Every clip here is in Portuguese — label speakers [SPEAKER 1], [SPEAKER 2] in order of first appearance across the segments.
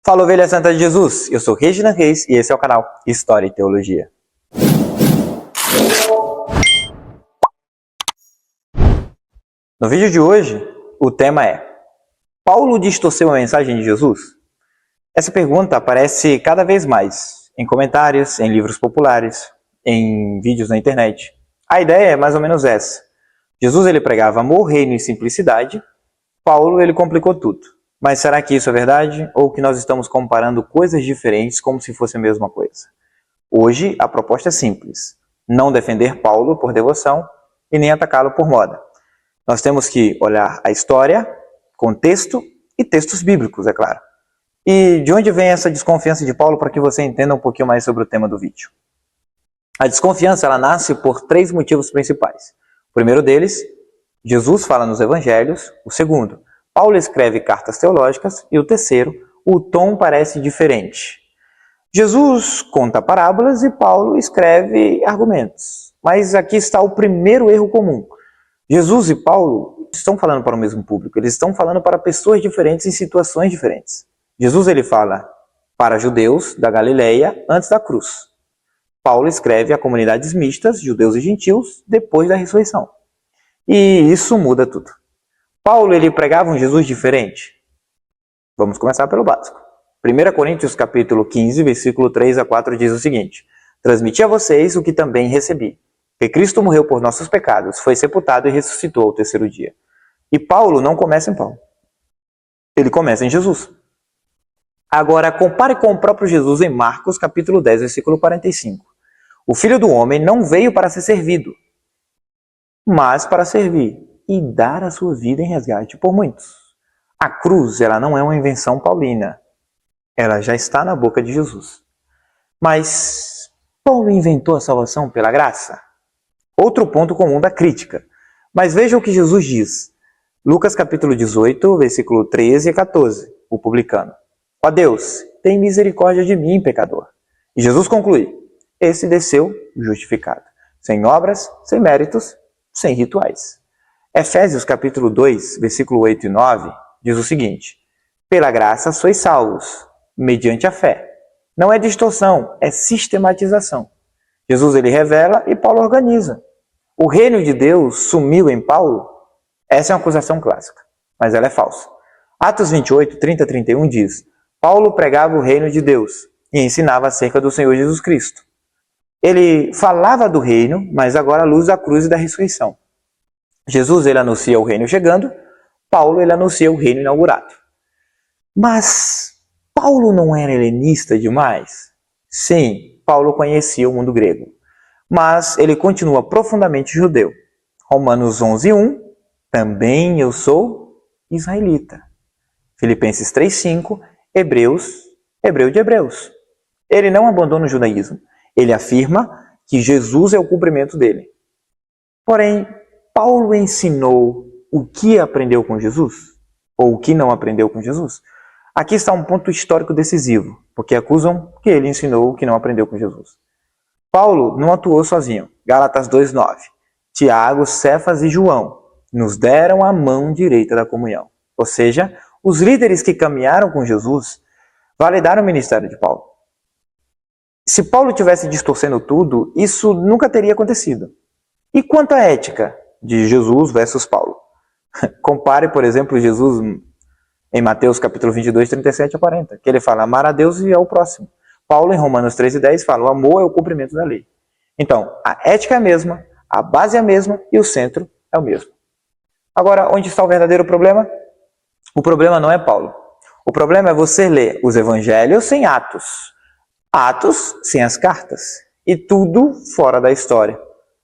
[SPEAKER 1] Fala, ovelha santa de Jesus, eu sou Reginald Reis e esse é o canal História e Teologia. No vídeo de hoje, o tema é: Paulo distorceu a mensagem de Jesus? Essa pergunta aparece cada vez mais em comentários, em livros populares, em vídeos na internet. A ideia é mais ou menos essa. Jesus ele pregava amor, reino e simplicidade. Paulo ele complicou tudo. Mas será que isso é verdade? Ou que nós estamos comparando coisas diferentes como se fosse a mesma coisa? Hoje, a proposta é simples. Não defender Paulo por devoção e nem atacá-lo por moda. Nós temos que olhar a história, contexto e textos bíblicos, é claro. E de onde vem essa desconfiança de Paulo para que você entenda um pouquinho mais sobre o tema do vídeo? A desconfiança ela nasce por 3 motivos principais. O primeiro deles, Jesus fala nos evangelhos. O segundo, Paulo escreve cartas teológicas. E o terceiro, o tom parece diferente. Jesus conta parábolas e Paulo escreve argumentos. Mas aqui está o primeiro erro comum. Jesus e Paulo estão falando para o mesmo público. Eles estão falando para pessoas diferentes em situações diferentes. Jesus ele fala para judeus da Galileia antes da cruz. Paulo escreve a comunidades mistas, judeus e gentios, depois da ressurreição. E isso muda tudo. Paulo ele pregava um Jesus diferente? Vamos começar pelo básico. 1 Coríntios capítulo 15, versículo 3 a 4 diz o seguinte: Transmiti a vocês o que também recebi, que Cristo morreu por nossos pecados, foi sepultado e ressuscitou ao terceiro dia. E Paulo não começa em Paulo. Ele começa em Jesus. Agora, compare com o próprio Jesus em Marcos capítulo 10, versículo 45. O Filho do Homem não veio para ser servido, mas para servir e dar a sua vida em resgate por muitos. A cruz, ela não é uma invenção paulina. Ela já está na boca de Jesus. Mas Paulo inventou a salvação pela graça? Outro ponto comum da crítica. Mas veja o que Jesus diz. Lucas capítulo 18, versículo 13 e 14. O publicano. Ó Deus, tem misericórdia de mim, pecador. E Jesus conclui. Esse desceu justificado. Sem obras, sem méritos, sem rituais. Efésios capítulo 2, versículo 8 e 9, diz o seguinte: Pela graça sois salvos, mediante a fé. Não é distorção, é sistematização. Jesus ele revela e Paulo organiza. O reino de Deus sumiu em Paulo? Essa é uma acusação clássica, mas ela é falsa. Atos 28, 30 a 31 diz: Paulo pregava o reino de Deus e ensinava acerca do Senhor Jesus Cristo. Ele falava do reino, mas agora à luz da cruz e da ressurreição. Jesus ele anuncia o reino chegando, Paulo ele anuncia o reino inaugurado. Mas Paulo não era helenista demais? Sim, Paulo conhecia o mundo grego, mas ele continua profundamente judeu. Romanos 11:1, também eu sou israelita. Filipenses 3:5, hebreu de hebreus. Ele não abandona o judaísmo, ele afirma que Jesus é o cumprimento dele. Porém, Paulo ensinou o que aprendeu com Jesus? Ou o que não aprendeu com Jesus? Aqui está um ponto histórico decisivo, porque acusam que ele ensinou o que não aprendeu com Jesus. Paulo não atuou sozinho. Gálatas 2:9. Tiago, Cefas e João nos deram a mão direita da comunhão. Ou seja, os líderes que caminharam com Jesus validaram o ministério de Paulo. Se Paulo tivesse distorcendo tudo, isso nunca teria acontecido. E quanto à ética de Jesus versus Paulo? Compare, por exemplo, Jesus em Mateus capítulo 22, 37 a 40, que ele fala amar a Deus e ao próximo. Paulo em Romanos 13:10 fala o amor é o cumprimento da lei. Então, a ética é a mesma, a base é a mesma e o centro é o mesmo. Agora, onde está o verdadeiro problema? O problema não é Paulo. O problema é você ler os evangelhos sem Atos. Atos sem as cartas. E tudo fora da história.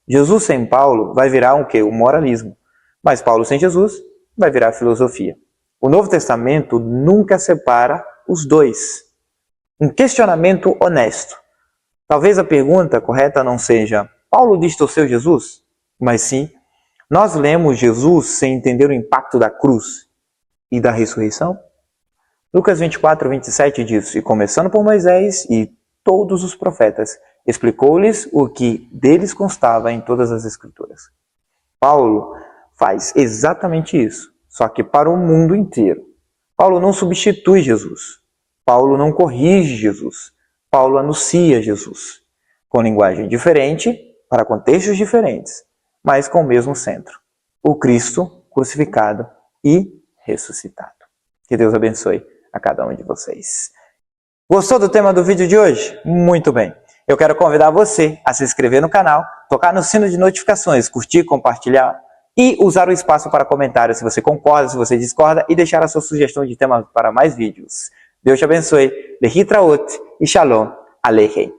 [SPEAKER 1] Jesus sem Paulo vai virar o quê? O moralismo. Mas Paulo sem Jesus vai virar filosofia. O Novo Testamento nunca separa os dois. Um questionamento honesto. Talvez a pergunta correta não seja Paulo distorceu Jesus? Mas sim, nós lemos Jesus sem entender o impacto da cruz e da ressurreição? Lucas 24, 27 diz: E começando por Moisés e todos os profetas, explicou-lhes o que deles constava em todas as Escrituras. Paulo faz exatamente isso, só que para o mundo inteiro. Paulo não substitui Jesus. Paulo não corrige Jesus. Paulo anuncia Jesus, com linguagem diferente, para contextos diferentes, mas com o mesmo centro: o Cristo crucificado e ressuscitado. Que Deus abençoe a cada um de vocês. Gostou do tema do vídeo de hoje? Muito bem. Eu quero convidar você a se inscrever no canal, tocar no sino de notificações, curtir, compartilhar e usar o espaço para comentários se você concorda, se você discorda, e deixar a sua sugestão de tema para mais vídeos. Deus te abençoe. Lehitraot e Shalom Aleichem.